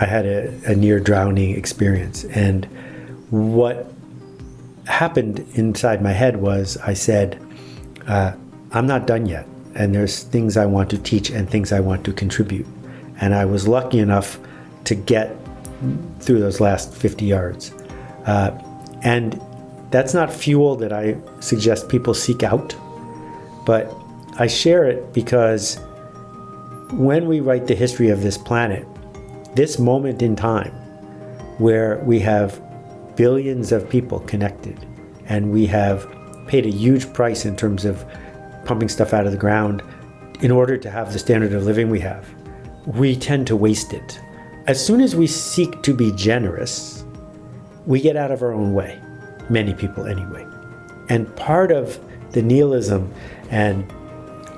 I had a near drowning experience. And what happened inside my head was I said, I'm not done yet. And there's things I want to teach and things I want to contribute. And I was lucky enough to get through those last 50 yards. And that's not fuel that I suggest people seek out, but I share it because when we write the history of this planet, this moment in time where we have billions of people connected and we have paid a huge price in terms of pumping stuff out of the ground in order to have the standard of living we have, we tend to waste it. As soon as we seek to be generous, we get out of our own way. Many people anyway. And part of the nihilism and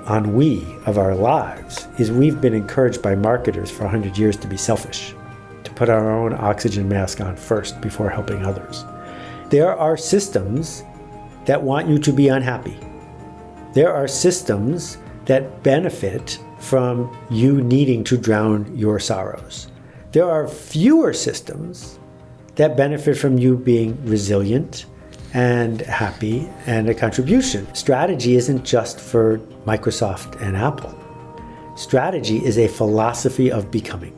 ennui of our lives is we've been encouraged by marketers for 100 years to be selfish, to put our own oxygen mask on first before helping others. There are systems that want you to be unhappy. There are systems that benefit from you needing to drown your sorrows. There are fewer systems that benefit from you being resilient and happy and a contribution. Strategy isn't just for Microsoft and Apple. Strategy is a philosophy of becoming.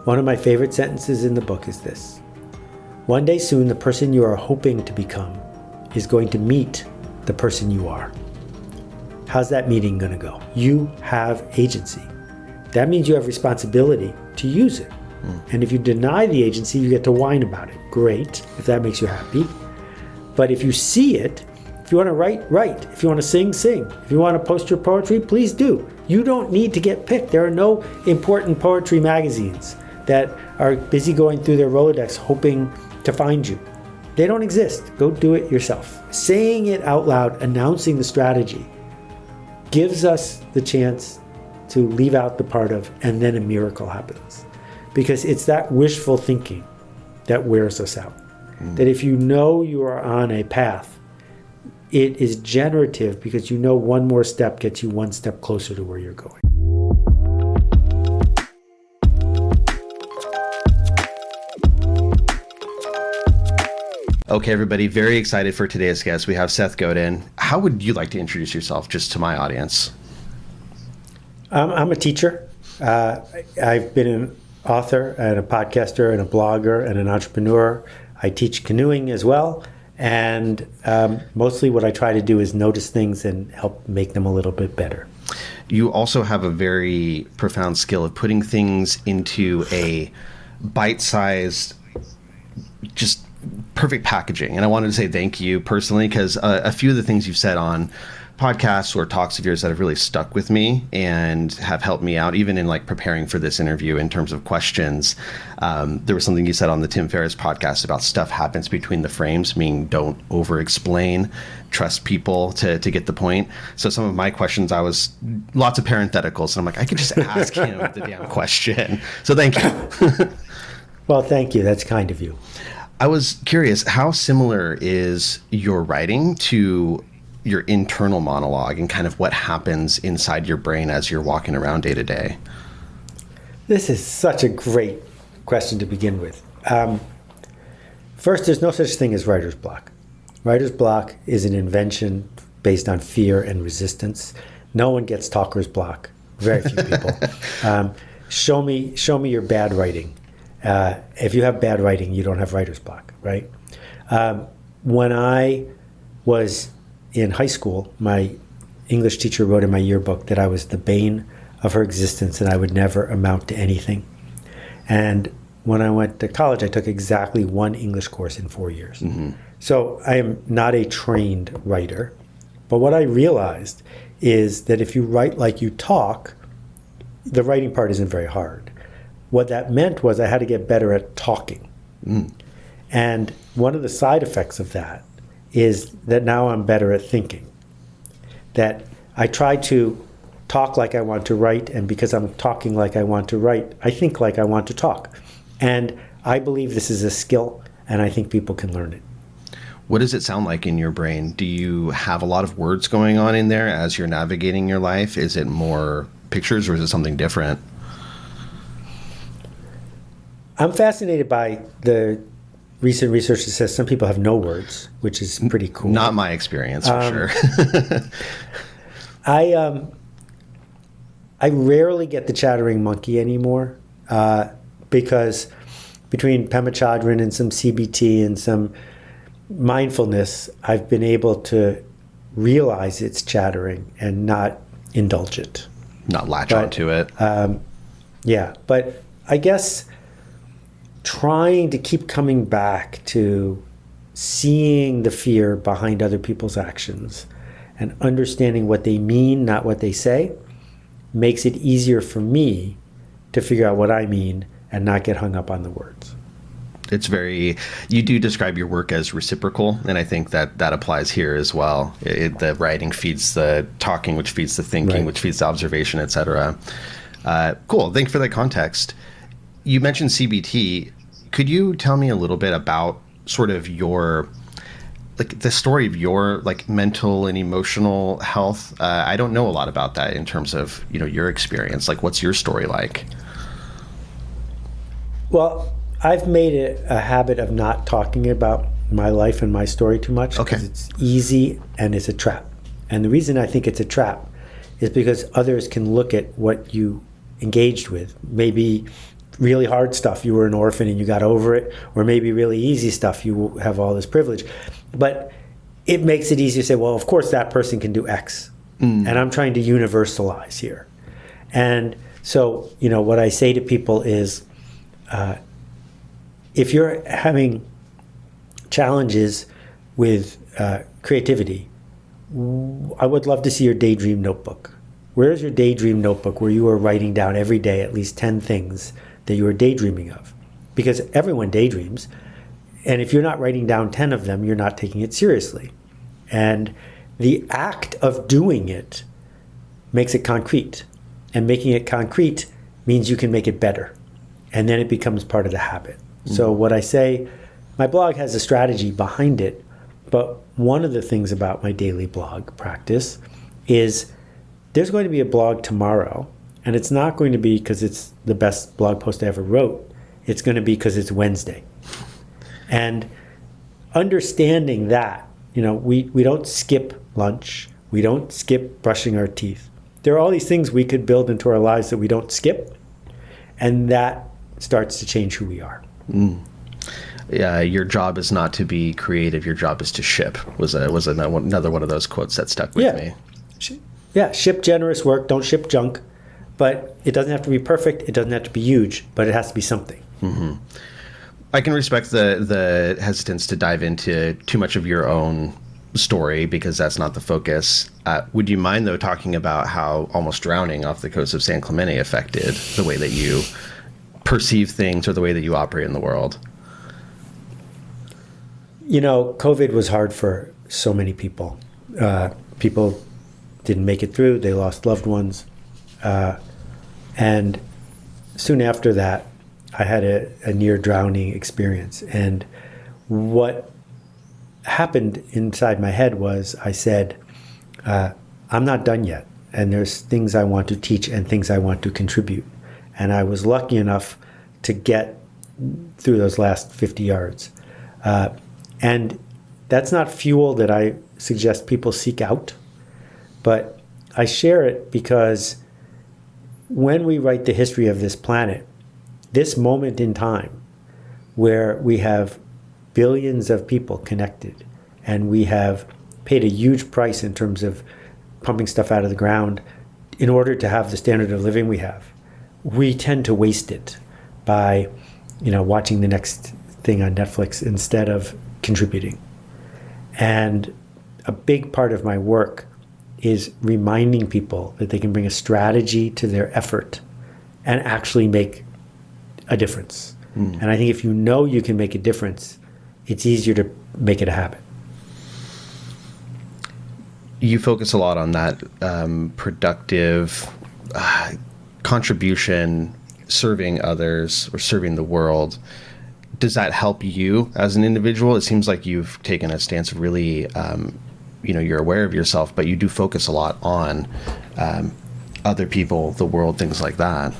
One of my favorite sentences in the book is this: one day soon, the person you are hoping to become is going to meet the person you are. How's that meeting going to go? You have agency. That means you have responsibility to use it. And if you deny the agency, you get to whine about it. Great, if that makes you happy. But if you see it, if you want to write, write. If you want to sing, sing. If you want to post your poetry, please do. You don't need to get picked. There are no important poetry magazines that are busy going through their Rolodex hoping to find you. They don't exist. Go do it yourself. Saying it out loud, announcing the strategy, gives us the chance to leave out the part of, and then a miracle happens. Because it's that wishful thinking that wears us out. That if you know you are on a path, it is generative because you know one more step gets you one step closer to where you're going. Okay, everybody, very excited for today's guest. We have Seth Godin. How would you like to introduce yourself just to my audience? I'm a teacher. I've been an author and a podcaster and a blogger and an entrepreneur. I teach canoeing as well. And mostly what I try to do is notice things and help make them a little bit better. You also have a very profound skill of putting things into a bite-sized, just perfect packaging. And I wanted to say thank you personally, because a few of the things you've said on podcasts or talks of yours that have really stuck with me and have helped me out, even in like preparing for this interview in terms of questions. There was something you said on the Tim Ferriss podcast about stuff happens between the frames, meaning don't over-explain, trust people to get the point. So some of my questions, I was lots of parentheticals, and I'm like, I could just ask him the damn question. So thank you. Well, thank you. That's kind of you. I was curious, how similar is your writing to your internal monologue and kind of what happens inside your brain as you're walking around day to day? This is such a great question to begin with. First, there's no such thing as writer's block. Writer's block is an invention based on fear and resistance. No one gets talker's block. Very few people. Show me your bad writing. If you have bad writing, you don't have writer's block, right? When I was in high school, my English teacher wrote in my yearbook that I was the bane of her existence and I would never amount to anything. And when I went to college, I took exactly one English course in 4 years. Mm-hmm. So I am not a trained writer. But what I realized is that if you write like you talk, the writing part isn't very hard. What that meant was I had to get better at talking. Mm. And one of the side effects of that is that now I'm better at thinking. That I try to talk like I want to write, and because I'm talking like I want to write, I think like I want to talk. And I believe this is a skill, and I think people can learn it. What does it sound like in your brain? Do you have a lot of words going on in there as you're navigating your life? Is it more pictures or is it something different? I'm fascinated by the recent research that says some people have no words, which is pretty cool. Not my experience, for sure. I rarely get the chattering monkey anymore because between Pema Chodron and some CBT and some mindfulness, I've been able to realize it's chattering and not indulge it. Not latch onto it. Yeah, but I guess trying to keep coming back to seeing the fear behind other people's actions and understanding what they mean, not what they say, makes it easier for me to figure out what I mean and not get hung up on the words. You do describe your work as reciprocal, and I think that applies here as well. The writing feeds the talking, which feeds the thinking, Right. which feeds the observation, etc. Cool. Thanks for that context. You mentioned CBT. Could you tell me a little bit about sort of your, like, the story of your, like, mental and emotional health? I don't know a lot about that in terms of, your experience. Like, what's your story like? Well, I've made it a habit of not talking about my life and my story too much because it's easy and it's a trap. And the reason I think it's a trap is because others can look at what you engaged with. Maybe really hard stuff, you were an orphan and you got over it, or maybe really easy stuff, you have all this privilege. But it makes it easy to say, well, of course that person can do X. And I'm trying to universalize here. And so, what I say to people is, if you're having challenges with creativity, I would love to see your daydream notebook. Where's your daydream notebook where you are writing down every day at least 10 things that you are daydreaming of? Because everyone daydreams. And if you're not writing down 10 of them, you're not taking it seriously. And the act of doing it makes it concrete. And making it concrete means you can make it better. And then it becomes part of the habit. So what I say, my blog has a strategy behind it, but one of the things about my daily blog practice is there's going to be a blog tomorrow, and it's not going to be because it's the best blog post I ever wrote. It's going to be because it's Wednesday. And understanding that, we don't skip lunch. We don't skip brushing our teeth. There are all these things we could build into our lives that we don't skip, and that starts to change who we are. Yeah, your job is not to be creative. Your job is to ship. Was another one of those quotes that stuck with me. Yeah, ship generous work. Don't ship junk. But it doesn't have to be perfect. It doesn't have to be huge. But it has to be something. Mm-hmm. I can respect the hesitance to dive into too much of your own story because that's not the focus. Would you mind, though, talking about how almost drowning off the coast of San Clemente affected the way that you perceive things or the way that you operate in the world? COVID was hard for so many people. People didn't make it through. They lost loved ones. And soon after that, I had a near drowning experience. And what happened inside my head was I said, I'm not done yet. And there's things I want to teach and things I want to contribute. And I was lucky enough to get through those last 50 yards. And that's not fuel that I suggest people seek out. But I share it because when we write the history of this planet, this moment in time where we have billions of people connected and we have paid a huge price in terms of pumping stuff out of the ground in order to have the standard of living we have, we tend to waste it by, watching the next thing on Netflix instead of contributing. And a big part of my work is reminding people that they can bring a strategy to their effort and actually make a difference. And I think if you know you can make a difference, it's easier to make it a habit. You focus a lot on that productive contribution, serving others or serving the world. Does that help you as an individual? It seems like you've taken a stance of really, you're aware of yourself, but you do focus a lot on other people, the world, things like that.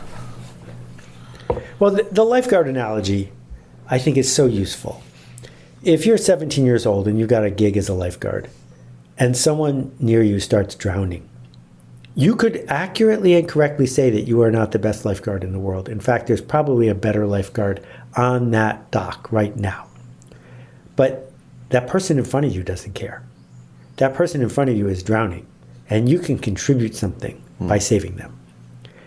Well, the lifeguard analogy, I think, is so useful. If you're 17 years old and you've got a gig as a lifeguard and someone near you starts drowning, you could accurately and correctly say that you are not the best lifeguard in the world. In fact, there's probably a better lifeguard on that dock right now. But that person in front of you doesn't care. That person in front of you is drowning, and you can contribute something by saving them.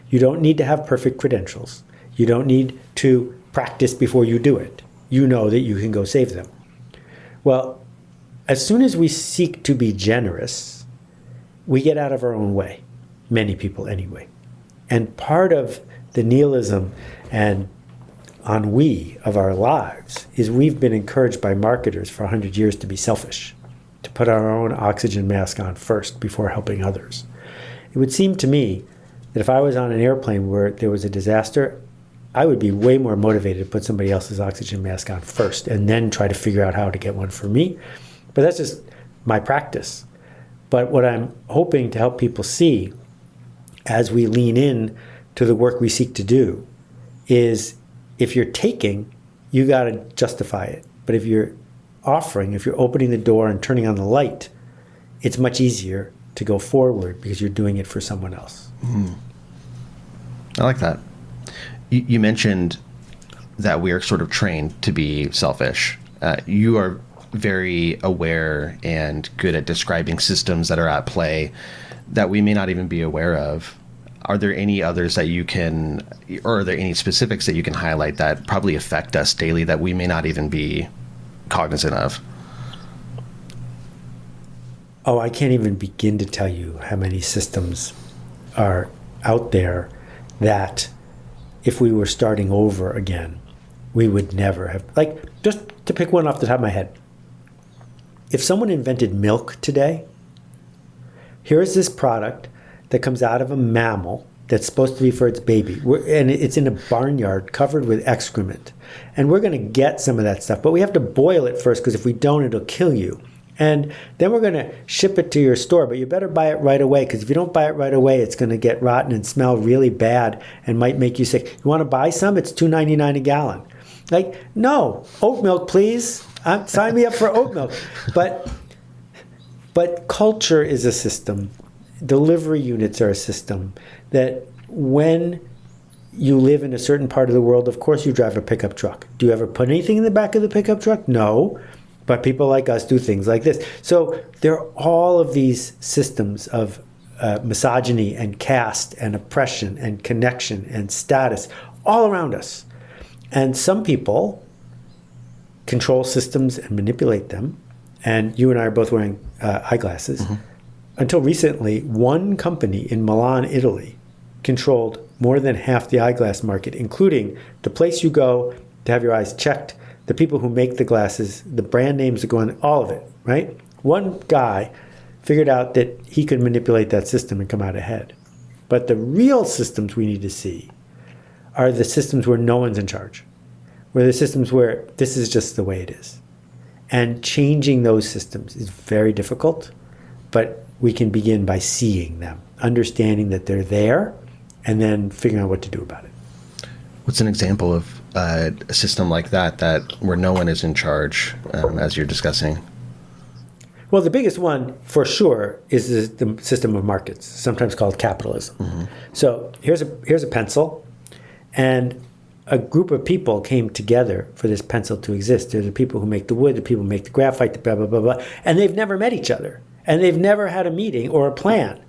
You don't need to have perfect credentials. You don't need to practice before you do it. You know that you can go save them. Well, as soon as we seek to be generous, we get out of our own way. Many people anyway. And part of the nihilism and ennui of our lives is we've been encouraged by marketers for 100 years to be selfish, to put our own oxygen mask on first before helping others. It would seem to me that if I was on an airplane where there was a disaster, I would be way more motivated to put somebody else's oxygen mask on first and then try to figure out how to get one for me. But that's just my practice. But what I'm hoping to help people see as we lean in to the work we seek to do is if you're taking, you got to justify it. But if you're offering, if you're opening the door and turning on the light, it's much easier to go forward because you're doing it for someone else. I like that. You mentioned that we are sort of trained to be selfish. You are very aware and good at describing systems that are at play that we may not even be aware of. Are there any others that you can, or are there any specifics that you can highlight that probably affect us daily that we may not even be cognizant of? Oh, I can't even begin to tell you how many systems are out there that if we were starting over again, we would never have. Like, just to pick one off the top of my head, if someone invented milk today, here's this product that comes out of a mammal that's supposed to be for its baby. And it's in a barnyard covered with excrement. And we're going to get some of that stuff, but we have to boil it first because if we don't, it'll kill you. And then we're going to ship it to your store, but you better buy it right away because if you don't buy it right away, it's going to get rotten and smell really bad and might make you sick. You want to buy some? It's $2.99 a gallon. Like, no, oat milk, please. Sign me up for oat milk. But culture is a system. Delivery units are a system that when you live in a certain part of the world, of course you drive a pickup truck. Do you ever put anything in the back of the pickup truck? No. But people like us do things like this. So there are all of these systems of misogyny and caste and oppression and connection and status all around us. And some people control systems and manipulate them. And you and I are both wearing eyeglasses. Mm-hmm. Until recently, one company in Milan, Italy, controlled more than half the eyeglass market, including the place you go to have your eyes checked, the people who make the glasses, the brand names that go on, all of it, right? One guy figured out that he could manipulate that system and come out ahead. But the real systems we need to see are the systems where no one's in charge, where the systems where this is just the way it is. And changing those systems is very difficult, but we can begin by seeing them, understanding that they're there, and then figuring out what to do about it. What's an example of a system like that where no one is in charge, as you're discussing? Well, the biggest one, for sure, is the system of markets, sometimes called capitalism. Mm-hmm. So here's a pencil, and a group of people came together for this pencil to exist. There's the people who make the wood, the people who make the graphite, the blah, blah, blah, blah, and they've never met each other. And they've never had a meeting or a plan.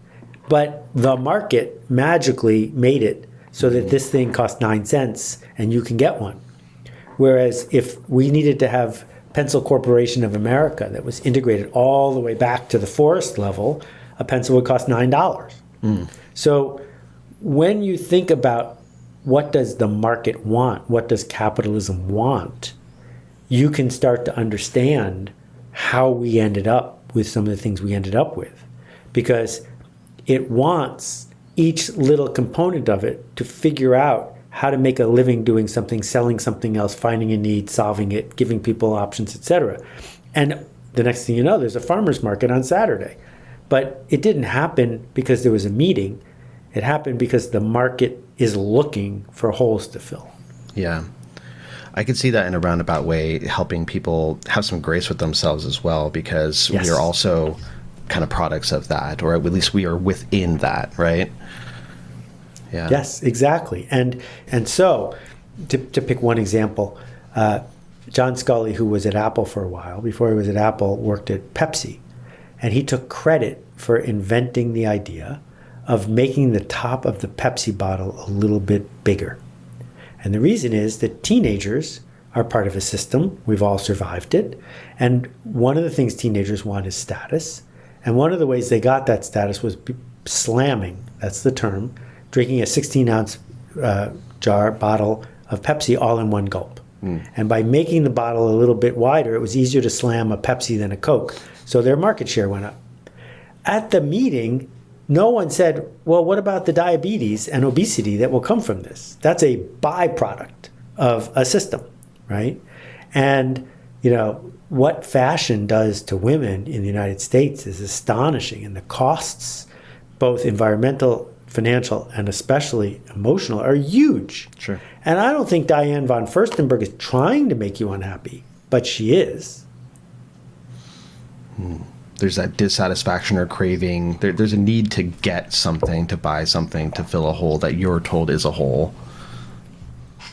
But the market magically made it so that this thing costs 9 cents and you can get one. Whereas if we needed to have Pencil Corporation of America that was integrated all the way back to the forest level, a pencil would cost $9. So when you think about what does the market want, what does capitalism want, you can start to understand how we ended up with some of the things we ended up with. Because it wants each little component of it to figure out how to make a living doing something, selling something else, finding a need, solving it, giving people options, etc. And the next thing you know, there's a farmer's market on Saturday. But it didn't happen because there was a meeting. It happened because the market is looking for holes to fill. Yeah. I could see that in a roundabout way, helping people have some grace with themselves as well, because Yes. we are also kind of products of that, or at least we are within that, right? Yeah. Yes, exactly. And so, to pick one example, John Scully, who was at Apple for a while, before he was at Apple, worked at Pepsi. And he took credit for inventing the idea of making the top of the Pepsi bottle a little bit bigger. And the reason is that teenagers are part of a system. We've all survived it. And one of the things teenagers want is status. And one of the ways they got that status was slamming, that's the term, drinking a 16-ounce bottle of Pepsi all in one gulp. And by making the bottle a little bit wider, it was easier to slam a Pepsi than a Coke. So their market share went up. At the meeting, no one said, well, what about the diabetes and obesity that will come from this? That's a byproduct of a system, right? And, what fashion does to women in the United States is astonishing. And the costs, both environmental, financial, and especially emotional, are huge. Sure. And I don't think Diane von Furstenberg is trying to make you unhappy, but she is. There's that dissatisfaction or craving. There's a need to get something, to buy something, to fill a hole that you're told is a hole.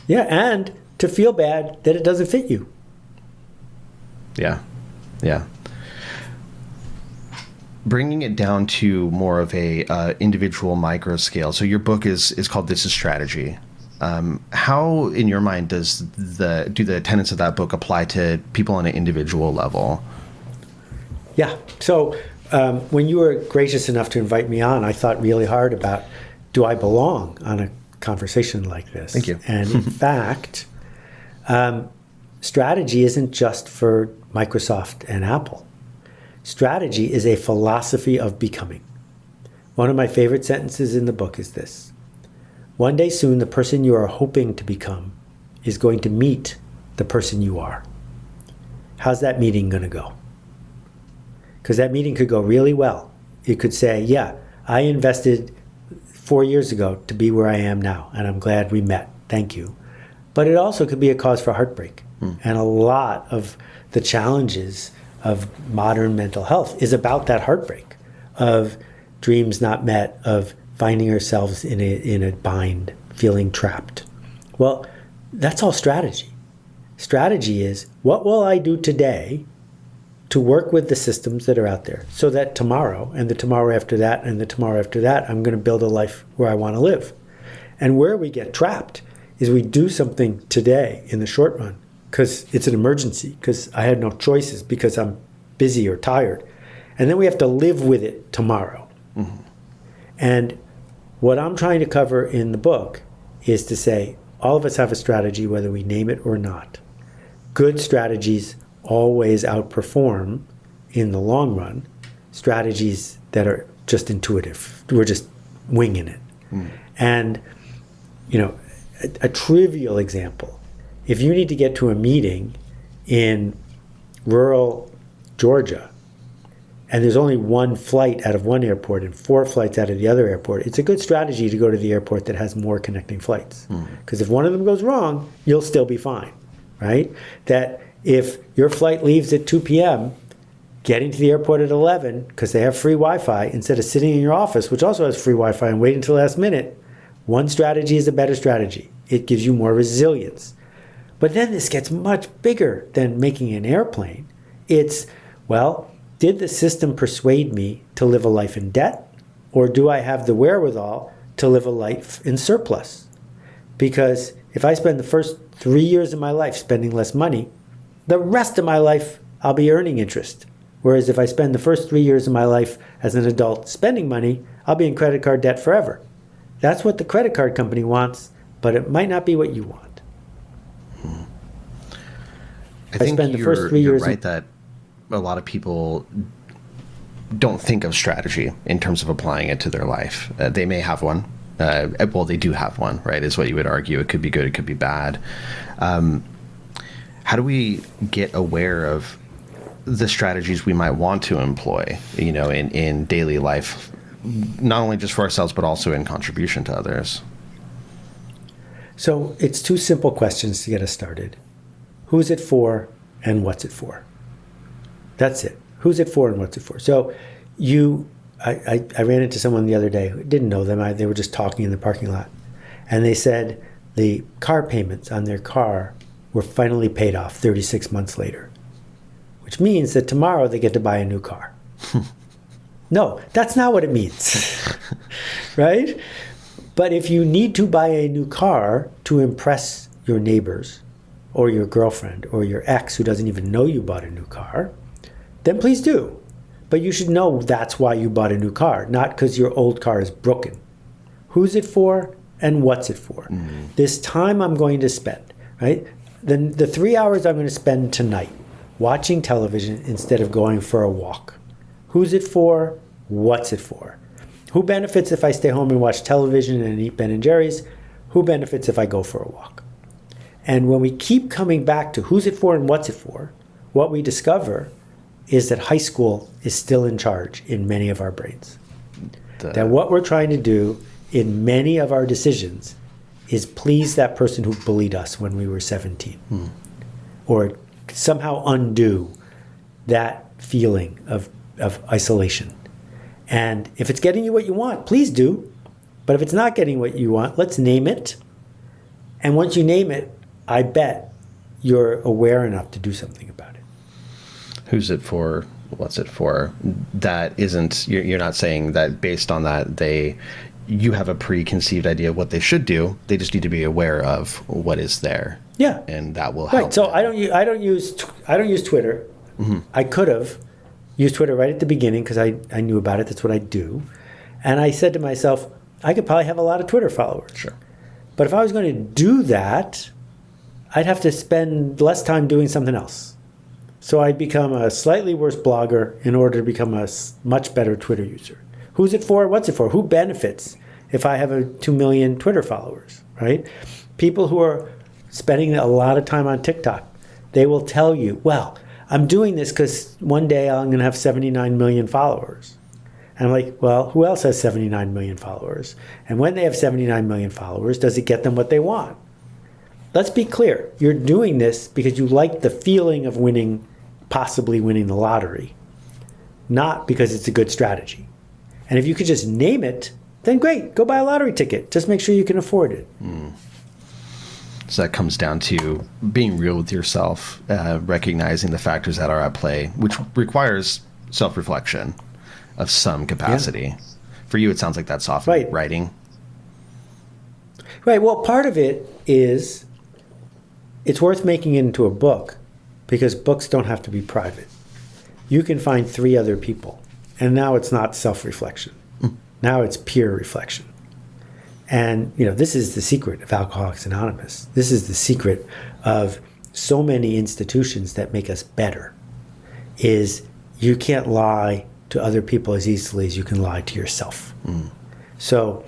Yeah, and to feel bad that it doesn't fit you. Yeah. Yeah. Bringing it down to more of a individual micro scale. So your book is called This Is Strategy. How, in your mind, do the tenets of that book apply to people on an individual level? Yeah. So when you were gracious enough to invite me on, I thought really hard about, do I belong on a conversation like this? Thank you. And in fact, strategy isn't just for Microsoft and Apple. Strategy is a philosophy of becoming. One of my favorite sentences in the book is this: one day soon, the person you are hoping to become is going to meet the person you are. How's that meeting going to go? Because that meeting could go really well. You could say, yeah, I invested 4 years ago to be where I am now, and I'm glad we met. Thank you. But it also could be a cause for heartbreak. And a lot of the challenges of modern mental health is about that heartbreak, of dreams not met, of finding ourselves in a bind, feeling trapped. Well, that's all strategy. Strategy is, what will I do today to work with the systems that are out there so that tomorrow and the tomorrow after that and the tomorrow after that, I'm going to build a life where I want to live. And where we get trapped is we do something today in the short run because it's an emergency, because I had no choices, because I'm busy or tired. And then we have to live with it tomorrow. Mm-hmm. And what I'm trying to cover in the book is to say, all of us have a strategy, whether we name it or not. Good strategies always outperform, in the long run, strategies that are just intuitive. We're just winging it. And, a trivial example, if you need to get to a meeting in rural Georgia, and there's only one flight out of one airport and 4 flights out of the other airport, it's a good strategy to go to the airport that has more connecting flights. Because if one of them goes wrong, you'll still be fine, right? That if your flight leaves at 2 p.m., getting to the airport at 11, because they have free Wi-Fi, instead of sitting in your office, which also has free Wi-Fi, and waiting until the last minute, one strategy is a better strategy. It gives you more resilience. But then this gets much bigger than making an airplane. It's, well, did the system persuade me to live a life in debt? Or do I have the wherewithal to live a life in surplus? Because if I spend the first 3 years of my life spending less money, the rest of my life I'll be earning interest. Whereas if I spend the first 3 years of my life as an adult spending money, I'll be in credit card debt forever. That's what the credit card company wants, but it might not be what you want. I think you're right that a lot of people don't think of strategy in terms of applying it to their life. They may have one. Well, they do have one, right, is what you would argue. It could be good, it could be bad. How do we get aware of the strategies we might want to employ, in daily life, not only just for ourselves, but also in contribution to others? So it's two simple questions to get us started. Who's it for and what's it for? That's it. Who's it for and what's it for? So I ran into someone the other day who didn't know them. They were just talking in the parking lot. And they said the car payments on their car were finally paid off 36 months later, which means that tomorrow they get to buy a new car. No, that's not what it means, right? But if you need to buy a new car to impress your neighbors or your girlfriend or your ex who doesn't even know you bought a new car, then please do. But you should know that's why you bought a new car, not because your old car is broken. Who's it for and what's it for? This time I'm going to spend, right? Then the 3 hours I'm going to spend tonight watching television instead of going for a walk. Who's it for? What's it for? Who benefits if I stay home and watch television and eat Ben and Jerry's? Who benefits if I go for a walk? And when we keep coming back to who's it for and what's it for, what we discover is that high school is still in charge in many of our brains. That what we're trying to do in many of our decisions is please that person who bullied us when we were 17. Or somehow undo that feeling of isolation. And if it's getting you what you want, please do. But if it's not getting what you want, let's name it. And once you name it, I bet you're aware enough to do something about it. Who's it for? What's it for? That isn't, you're not saying that based on that, you have a preconceived idea of what they should do. They just need to be aware of what is there. Yeah. And that will help. Right. So I don't use Twitter. I could have used Twitter right at the beginning because I knew about it. That's what I do. And I said to myself, I could probably have a lot of Twitter followers. Sure. But if I was going to do that, I'd have to spend less time doing something else. So I'd become a slightly worse blogger in order to become a much better Twitter user. Who's it for? What's it for? Who benefits if I have 2 million Twitter followers, right? People who are spending a lot of time on TikTok, they will tell you, well, I'm doing this because one day I'm going to have 79 million followers. And I'm like, well, who else has 79 million followers? And when they have 79 million followers, does it get them what they want? Let's be clear. You're doing this because you like the feeling of winning, possibly winning the lottery, not because it's a good strategy. And if you could just name it, then great, go buy a lottery ticket. Just make sure you can afford it. So that comes down to being real with yourself, recognizing the factors that are at play, which requires self-reflection of some capacity. Yeah. For you, it sounds like that's often writing. Right. Well, part of it is it's worth making it into a book because books don't have to be private. You can find 3 other people, and now it's not self-reflection. Now it's peer reflection. And, this is the secret of Alcoholics Anonymous. This is the secret of so many institutions that make us better, is you can't lie to other people as easily as you can lie to yourself. So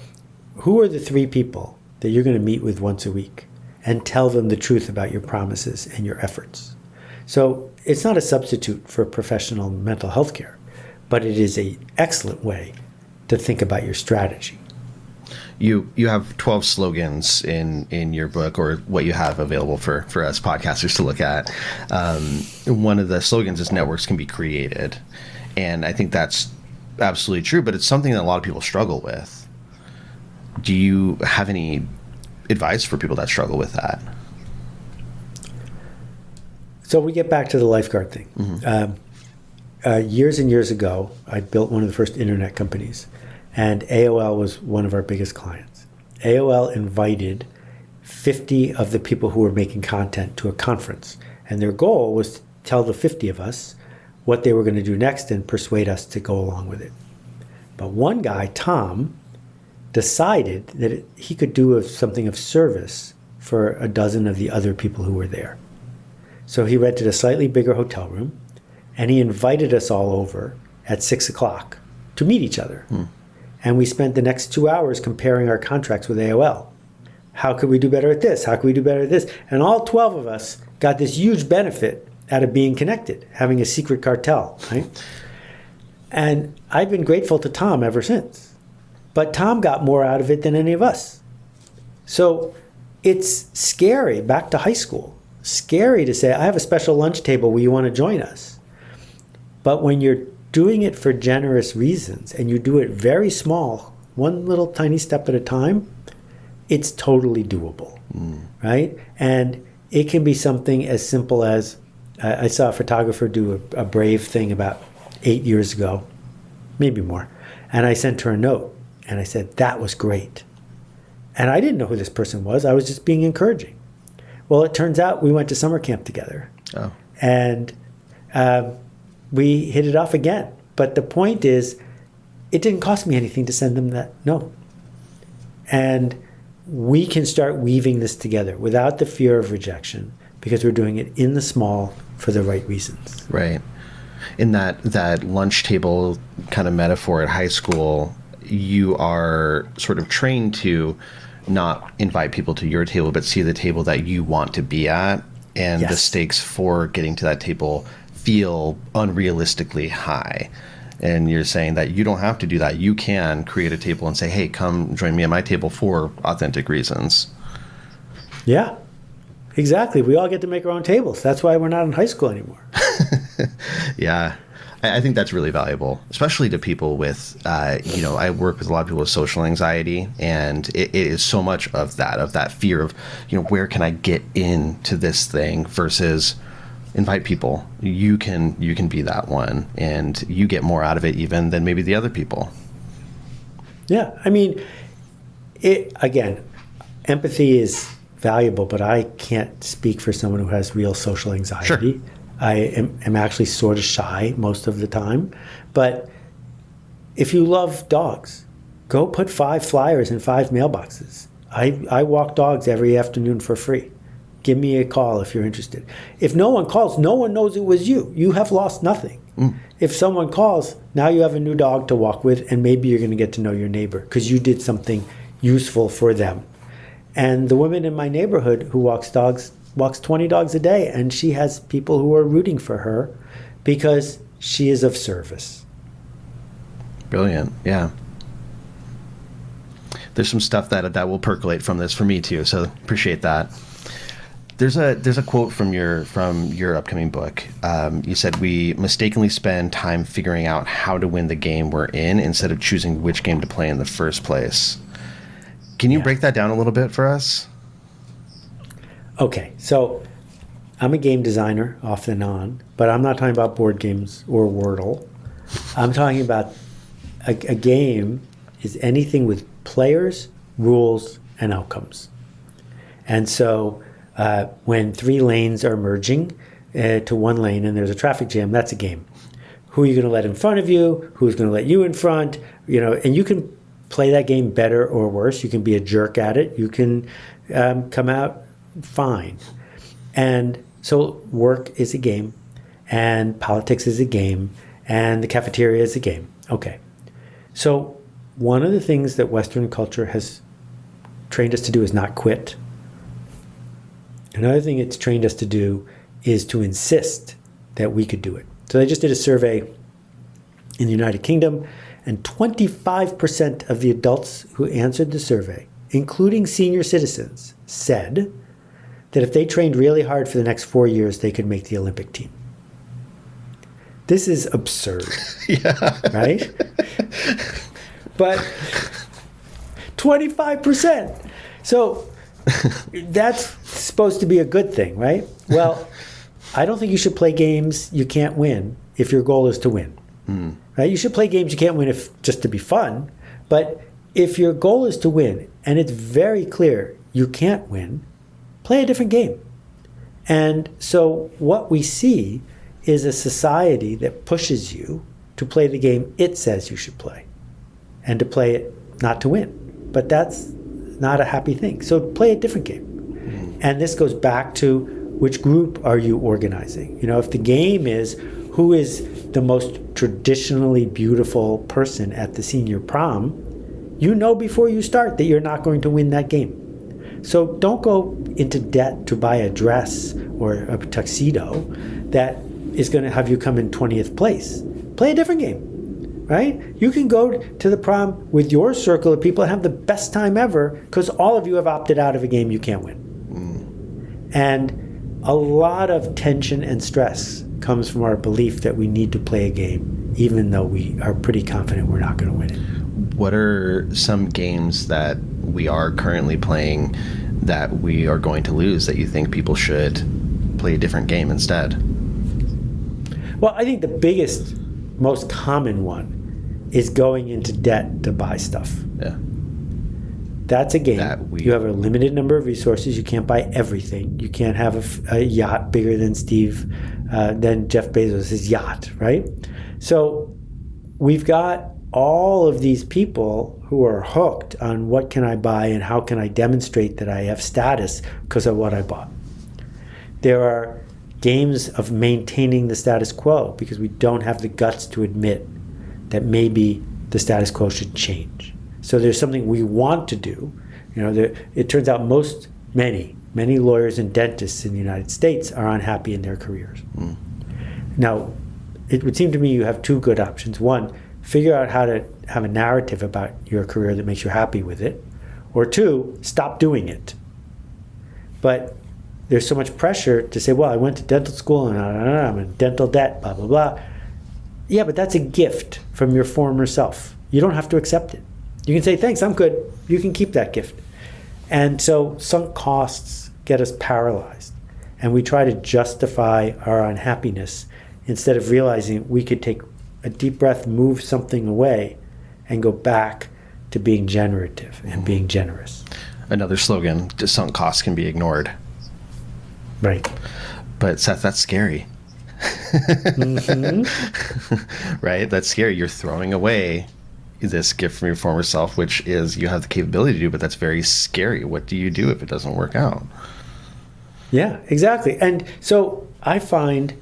who are the 3 people that you're going to meet with once a week and tell them the truth about your promises and your efforts? So it's not a substitute for professional mental health care, but it is an excellent way to think about your strategy. You have 12 slogans in your book, or what you have available for us podcasters to look at. One of the slogans is networks can be created. And I think that's absolutely true, but it's something that a lot of people struggle with. Do you have any advice for people that struggle with that? So we get back to the Lifeguard thing. Years and years ago, I built one of the first internet companies. And AOL was one of our biggest clients. AOL invited 50 of the people who were making content to a conference. And their goal was to tell the 50 of us what they were going to do next and persuade us to go along with it. But one guy, Tom, decided that he could do something of service for a dozen of the other people who were there. So he rented a slightly bigger hotel room, and he invited us all over at 6 o'clock to meet each other. And we spent the next 2 hours comparing our contracts with AOL. How could we do better at this? How could we do better at this? And all 12 of us got this huge benefit out of being connected, having a secret cartel, right? And I've been grateful to Tom ever since. But Tom got more out of it than any of us. So it's scary, back to high school, scary to say, I have a special lunch table, will you want to join us? But when you're doing it for generous reasons and you do it very small, one little tiny step at a time, it's totally doable, right? And it can be something as simple as, I saw a photographer do a brave thing about 8 years ago, maybe more. And I sent her a note and I said, that was great. And I didn't know who this person was. I was just being encouraging. Well, it turns out we went to summer camp together. Oh. And we hit it off again. But the point is, it didn't cost me anything to send them that note. And we can start weaving this together without the fear of rejection because we're doing it in the small for the right reasons. Right. In that lunch table kind of metaphor at high school, you are sort of trained to not invite people to your table, but see the table that you want to be at. And the stakes for getting to that table feel unrealistically high. And you're saying that you don't have to do that. You can create a table and say, hey, come join me at my table for authentic reasons. Yeah, exactly. We all get to make our own tables. That's why we're not in high school anymore. Yeah. I think that's really valuable, especially to people with, I work with a lot of people with social anxiety, and it is so much of that fear of, where can I get into this thing versus invite people. You can be that one, and you get more out of it even than maybe the other people. Yeah. I mean, again, empathy is valuable, but I can't speak for someone who has real social anxiety. Sure. I am actually sort of shy most of the time. But if you love dogs, go put 5 flyers in 5 mailboxes. I walk dogs every afternoon for free. Give me a call if you're interested. If no one calls, no one knows it was you. You have lost nothing. If someone calls, now you have a new dog to walk with, and maybe you're going to get to know your neighbor because you did something useful for them. And the woman in my neighborhood who walks 20 dogs a day, and she has people who are rooting for her because she is of service. Brilliant. Yeah. There's some stuff that will percolate from this for me too, so appreciate that. There's a quote from your upcoming book. You said, we mistakenly spend time figuring out how to win the game we're in instead of choosing which game to play in the first place. Can you break that down a little bit for us? Okay, so I'm a game designer off and on, but I'm not talking about board games or Wordle. I'm talking about a game is anything with players, rules, and outcomes. And so when 3 lanes are merging to 1 lane and there's a traffic jam, that's a game. Who are you going to let in front of you? Who's going to let you in front? And you can play that game better or worse. You can be a jerk at it. You can come out fine. And so work is a game, and politics is a game, and the cafeteria is a game. Okay. So one of the things that Western culture has trained us to do is not quit. Another thing it's trained us to do is to insist that we could do it. So I just did a survey in the United Kingdom, and 25% of the adults who answered the survey, including senior citizens, said that if they trained really hard for the next 4 years, they could make the Olympic team. This is absurd, right? But 25%. So that's supposed to be a good thing, right? Well, I don't think you should play games you can't win if your goal is to win. Right? You should play games you can't win just to be fun. But if your goal is to win, and it's very clear you can't win, play a different game. And so what we see is a society that pushes you to play the game it says you should play, and to play it not to win. But that's not a happy thing. So play a different game. And this goes back to which group are you organizing? If the game is who is the most traditionally beautiful person at the senior prom, before you start that you're not going to win that game. So don't go into debt to buy a dress or a tuxedo that is going to have you come in 20th place. Play a different game, right? You can go to the prom with your circle of people and have the best time ever because all of you have opted out of a game you can't win. And a lot of tension and stress comes from our belief that we need to play a game, even though we are pretty confident we're not going to win it. What are some games that we are currently playing that we are going to lose that you think people should play a different game instead? Well, I think the biggest, most common one is going into debt to buy stuff. Yeah. That's a game. You have a limited number of resources. You can't buy everything. You can't have a yacht bigger than than Jeff Bezos' yacht, right? So we've got all of these people who are hooked on what can I buy and how can I demonstrate that I have status because of what I bought. There are games of maintaining the status quo because we don't have the guts to admit that maybe the status quo should change. So there's something we want to do. It turns out many lawyers and dentists in the United States are unhappy in their careers. Now, it would seem to me you have two good options. One, figure out how to have a narrative about your career that makes you happy with it. Or two, stop doing it. But there's so much pressure to say, well, I went to dental school and I'm in dental debt, blah, blah, blah. Yeah, but that's a gift from your former self. You don't have to accept it. You can say, thanks, I'm good. You can keep that gift. And so sunk costs get us paralyzed. And we try to justify our unhappiness instead of realizing we could take a deep breath, move something away, and go back to being generative and being generous. Another slogan, sunk costs can be ignored. Right. But Seth, that's scary. Right? That's scary. You're throwing away this gift from your former self, which is you have the capability to do, but that's very scary. What do you do if it doesn't work out? Yeah, exactly. And so I find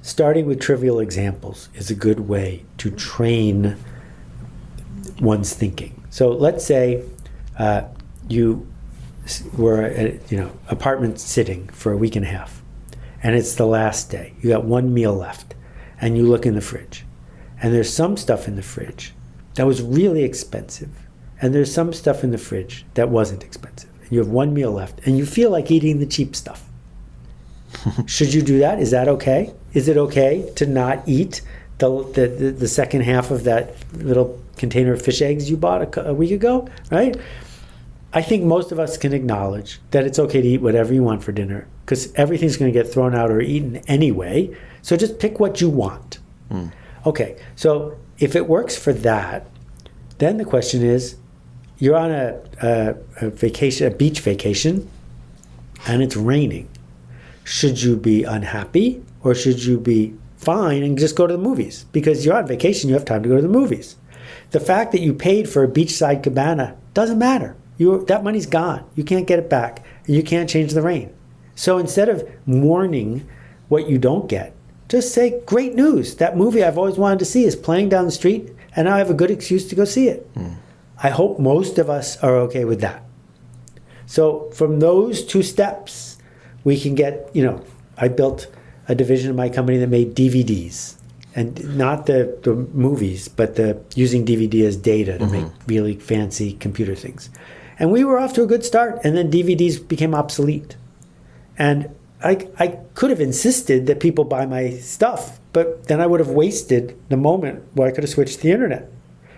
starting with trivial examples is a good way to train one's thinking. So let's say you were at apartment sitting for a week and a half, and it's the last day. You got one meal left, and you look in the fridge, and there's some stuff in the fridge that was really expensive, and there's some stuff in the fridge that wasn't expensive. And you have one meal left, and you feel like eating the cheap stuff. Should you do that? Is that okay? Is it okay to not eat the second half of that little container of fish eggs you bought a week ago, right? I think most of us can acknowledge that it's okay to eat whatever you want for dinner because everything's going to get thrown out or eaten anyway. So just pick what you want. Okay, so if it works for that, then the question is, you're on a vacation, a beach vacation, and it's raining. Should you be unhappy or should you be fine and just go to the movies? Because you're on vacation, you have time to go to the movies. The fact that you paid for a beachside cabana doesn't matter. That money's gone. You can't get it back, and you can't change the rain. So instead of mourning what you don't get, just say, great news. That movie I've always wanted to see is playing down the street, and now I have a good excuse to go see it. I hope most of us are okay with that. So from those two steps, we can get, I built a division of my company that made DVDs. And not the movies, but using DVD as data to make really fancy computer things. And we were off to a good start, and then DVDs became obsolete. And I could have insisted that people buy my stuff, but then I would have wasted the moment where I could have switched to the internet.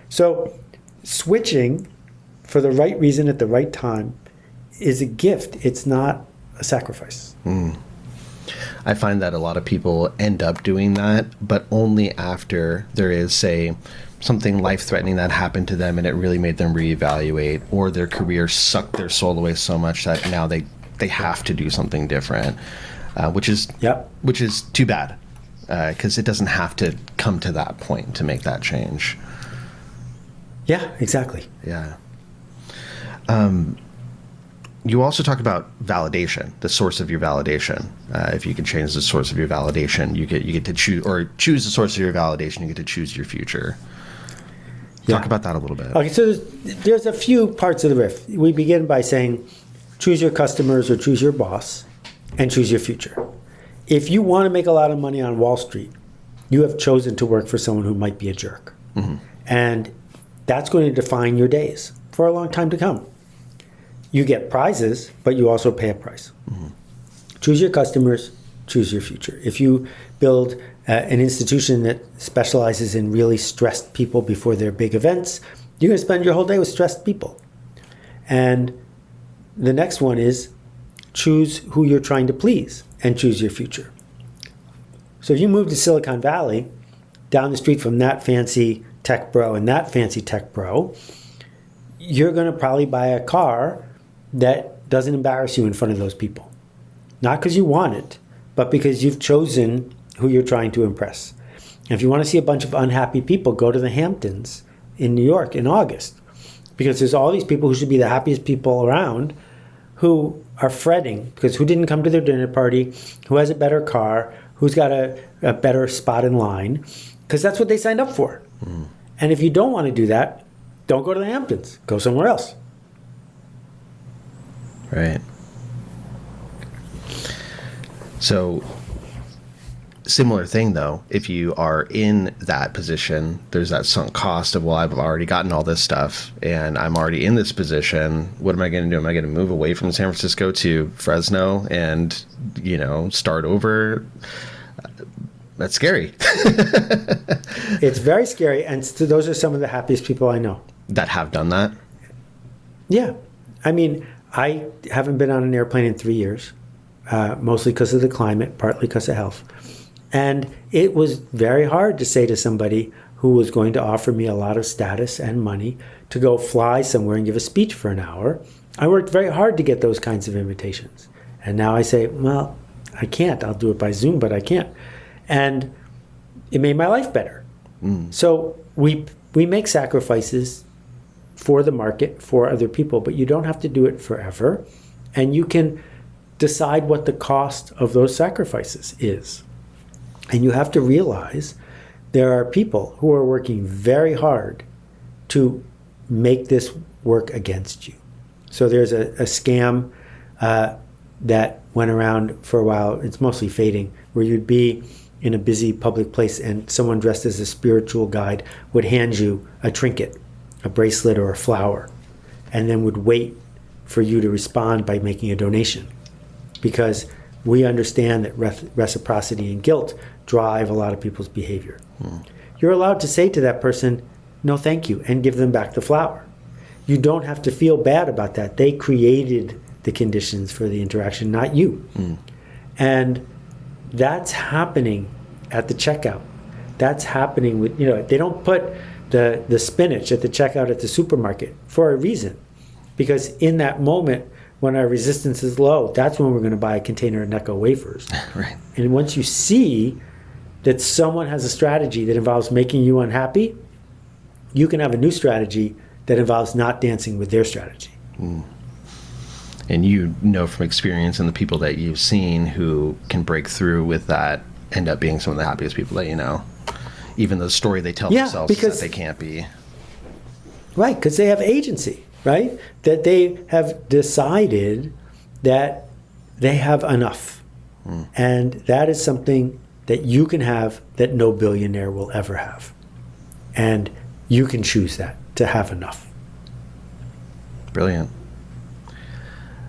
So switching for the right reason at the right time is a gift. It's not a sacrifice. I find that a lot of people end up doing that, but only after there is, say, something life-threatening that happened to them and it really made them reevaluate, or their career sucked their soul away so much that now they have to do something different, which is too bad, because it doesn't have to come to that point to make that change. Yeah, exactly. Yeah. You also talk about validation, the source of your validation. If you can change the source of your validation, you get to choose the source of your validation. You get to choose your future. Talk about that a little bit. Okay, so there's a few parts of the riff. We begin by saying, choose your customers or choose your boss, and choose your future. If you want to make a lot of money on Wall Street, you have chosen to work for someone who might be a jerk. And that's going to define your days for a long time to come. You get prizes, but you also pay a price. Choose your customers, choose your future. If you build an institution that specializes in really stressed people before their big events, you're going to spend your whole day with stressed people. And the next one is choose who you're trying to please and choose your future. So if you move to Silicon Valley, down the street from that fancy tech bro and that fancy tech bro, you're going to probably buy a car that doesn't embarrass you in front of those people. Not because you want it, but because you've chosen who you're trying to impress. And if you want to see a bunch of unhappy people, go to the Hamptons in New York in August. Because there's all these people who should be the happiest people around who are fretting because who didn't come to their dinner party, who has a better car, who's got a better spot in line, because that's what they signed up for. And if you don't want to do that, don't go to the Hamptons. Go somewhere else. Right. So, similar thing though, if you are in that position, there's that sunk cost of, well, I've already gotten all this stuff and I'm already in this position. What am I going to do? Am I going to move away from San Francisco to Fresno and, start over? That's scary. It's very scary. And those are some of the happiest people I know. That have done that? Yeah. I mean, I haven't been on an airplane in 3 years, mostly because of the climate, partly because of health. And it was very hard to say to somebody who was going to offer me a lot of status and money to go fly somewhere and give a speech for an hour. I worked very hard to get those kinds of invitations. And now I say, well, I can't. I'll do it by Zoom, but I can't. And it made my life better. So we make sacrifices for the market, for other people, but you don't have to do it forever. And you can decide what the cost of those sacrifices is. And you have to realize there are people who are working very hard to make this work against you. So there's a scam that went around for a while. It's mostly fading, where you'd be in a busy public place and someone dressed as a spiritual guide would hand you a trinket, a bracelet or a flower, and then would wait for you to respond by making a donation. Because we understand that reciprocity and guilt drive a lot of people's behavior. You're allowed to say to that person, no thank you, and give them back the flower. You don't have to feel bad about that. They created the conditions for the interaction, not you. And that's happening at the checkout. That's happening with, they don't put the spinach at the checkout at the supermarket for a reason. Because in that moment, when our resistance is low, that's when we're going to buy a container of Necco wafers. Right. And once you see that someone has a strategy that involves making you unhappy, you can have a new strategy that involves not dancing with their strategy. And you know from experience and the people that you've seen who can break through with that end up being some of the happiest people that you know. Even the story they tell themselves is that they can't be. Right, because they have agency, right? That they have decided that they have enough. And that is something that you can have that no billionaire will ever have. And you can choose that, to have enough. Brilliant.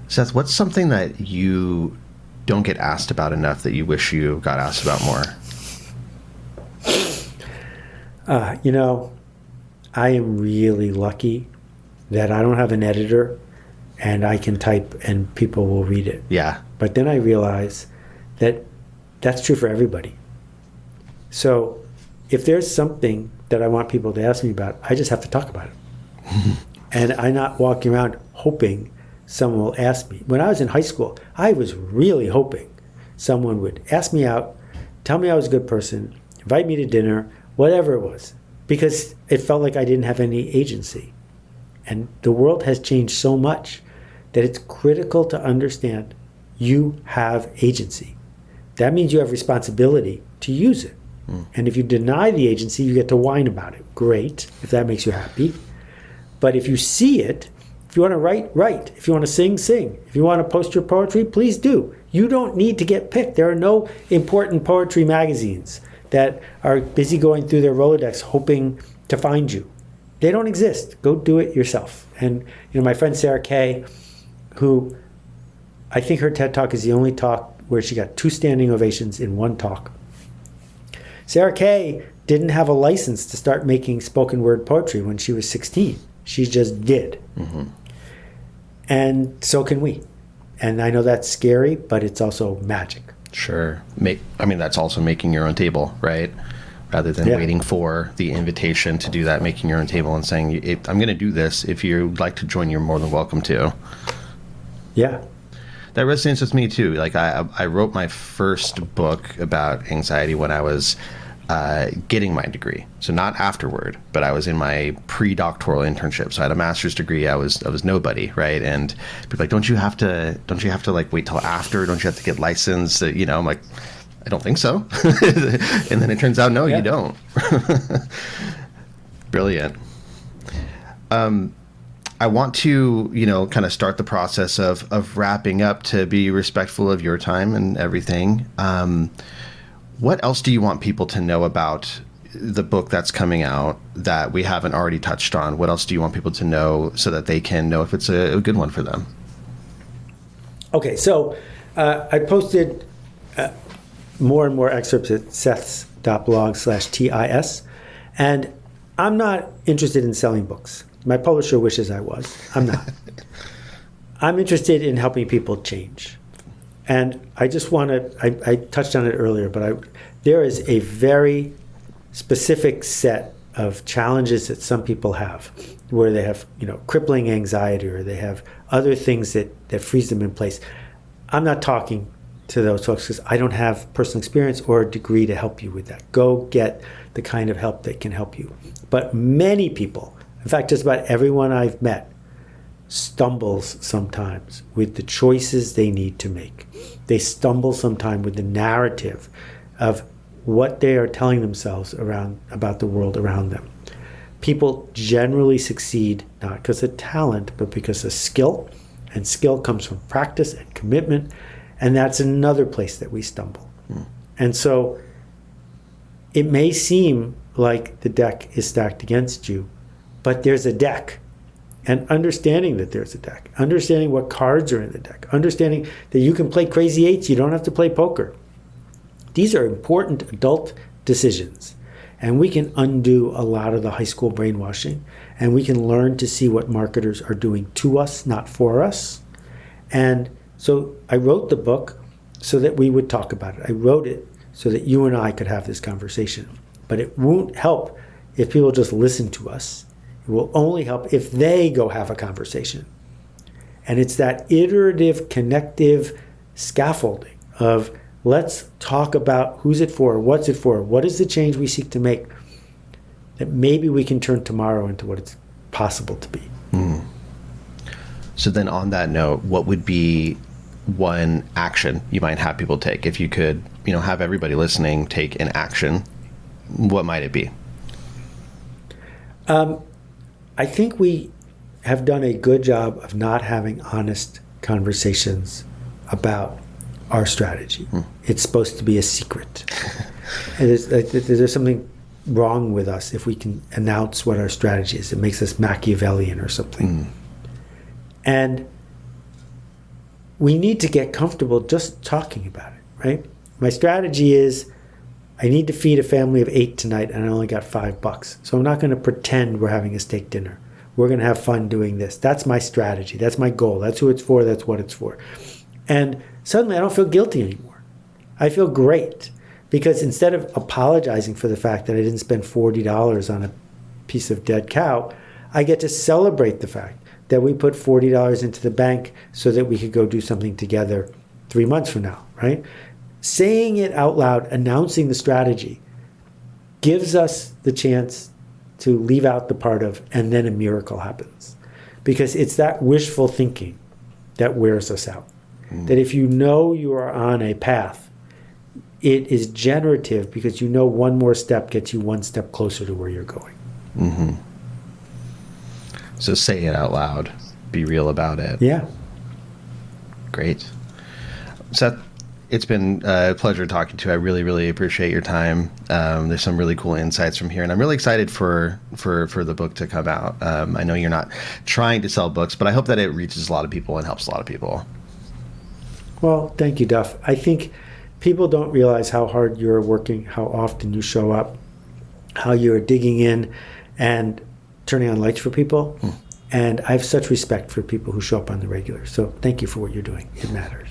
Seth, what's something that you don't get asked about enough that you wish you got asked about more? I am really lucky that I don't have an editor and I can type and people will read it. Yeah. But then I realize that that's true for everybody. So if there's something that I want people to ask me about, I just have to talk about it. And I'm not walking around hoping someone will ask me. When I was in high school, I was really hoping someone would ask me out, tell me I was a good person, invite me to dinner, whatever it was, because it felt like I didn't have any agency. And the world has changed so much that it's critical to understand you have agency. That means you have responsibility to use it. And if you deny the agency, you get to whine about it. Great, if that makes you happy. But if you see it, if you want to write, write. If you want to sing, sing. If you want to post your poetry, please do. You don't need to get picked. There are no important poetry magazines that are busy going through their Rolodex hoping to find you. They don't exist. Go do it yourself. And my friend Sarah Kay, who I think her TED Talk is the only talk where she got 2 standing ovations in one talk. Sarah Kay didn't have a license to start making spoken word poetry when she was 16. She just did. Mm-hmm. And so can we. And I know that's scary, but it's also magic. Sure. That's also making your own table, right? Rather than waiting for the invitation to do that, making your own table and saying, I'm going to do this. If you'd like to join, you're more than welcome to. Yeah. That resonates with me too. Like I wrote my first book about anxiety when I was getting my degree. So not afterward, but I was in my pre-doctoral internship. So I had a master's degree. I was nobody, right? And people were like, don't you have to like wait till after? Don't you have to get licensed? I'm like, I don't think so. And then it turns out, no, you don't. Brilliant. I want to, kind of start the process of wrapping up to be respectful of your time and everything. What else do you want people to know about the book that's coming out that we haven't already touched on? What else do you want people to know so that they can know if it's a good one for them? Okay, so I posted more and more excerpts at seths.blog/TIS, and I'm not interested in selling books. My publisher wishes I was. I'm not. I'm interested in helping people change. And I just want to, I touched on it earlier, but there is a very specific set of challenges that some people have where they have, crippling anxiety or they have other things that freeze them in place. I'm not talking to those folks because I don't have personal experience or a degree to help you with that. Go get the kind of help that can help you. But many people, in fact, just about everyone I've met, stumbles sometimes with the choices they need to make. They stumble sometimes with the narrative of what they are telling themselves about the world around them. People generally succeed not because of talent, but because of skill. And skill comes from practice and commitment. And that's another place that we stumble. And so it may seem like the deck is stacked against you, but there's a deck. And understanding that there's a deck, understanding what cards are in the deck, understanding that you can play crazy eights, you don't have to play poker. These are important adult decisions. And we can undo a lot of the high school brainwashing. And we can learn to see what marketers are doing to us, not for us. And so I wrote the book so that we would talk about it. I wrote it so that you and I could have this conversation. But it won't help if people just listen to us. It will only help if they go have a conversation. And it's that iterative, connective scaffolding of let's talk about who's it for, what's it for, what is the change we seek to make, that maybe we can turn tomorrow into what it's possible to be. So then on that note, what would be one action you might have people take? If you could, have everybody listening take an action, what might it be? I think we have done a good job of not having honest conversations about our strategy. It's supposed to be a secret. And there's something wrong with us if we can announce what our strategy is. It makes us Machiavellian or something. And we need to get comfortable just talking about it, right? My strategy is I need to feed a family of 8 tonight and I only got $5. So I'm not going to pretend we're having a steak dinner. We're going to have fun doing this. That's my strategy. That's my goal. That's who it's for. That's what it's for. And suddenly I don't feel guilty anymore. I feel great because instead of apologizing for the fact that I didn't spend $40 on a piece of dead cow, I get to celebrate the fact that we put $40 into the bank so that we could go do something together 3 months from now, right? Saying it out loud, announcing the strategy, gives us the chance to leave out the part of, and then a miracle happens. Because it's that wishful thinking that wears us out. That if you know you are on a path, it is generative because one more step gets you one step closer to where you're going. So say it out loud. Be real about it. Yeah. Great. Seth, It's been a pleasure talking to you. I really, really appreciate your time. There's some really cool insights from here, and I'm really excited for the book to come out. I know you're not trying to sell books, but I hope that it reaches a lot of people and helps a lot of people. Well, thank you, Duff. I think people don't realize how hard you're working, how often you show up, how you're digging in and turning on lights for people. And I have such respect for people who show up on the regular. So thank you for what you're doing. It matters.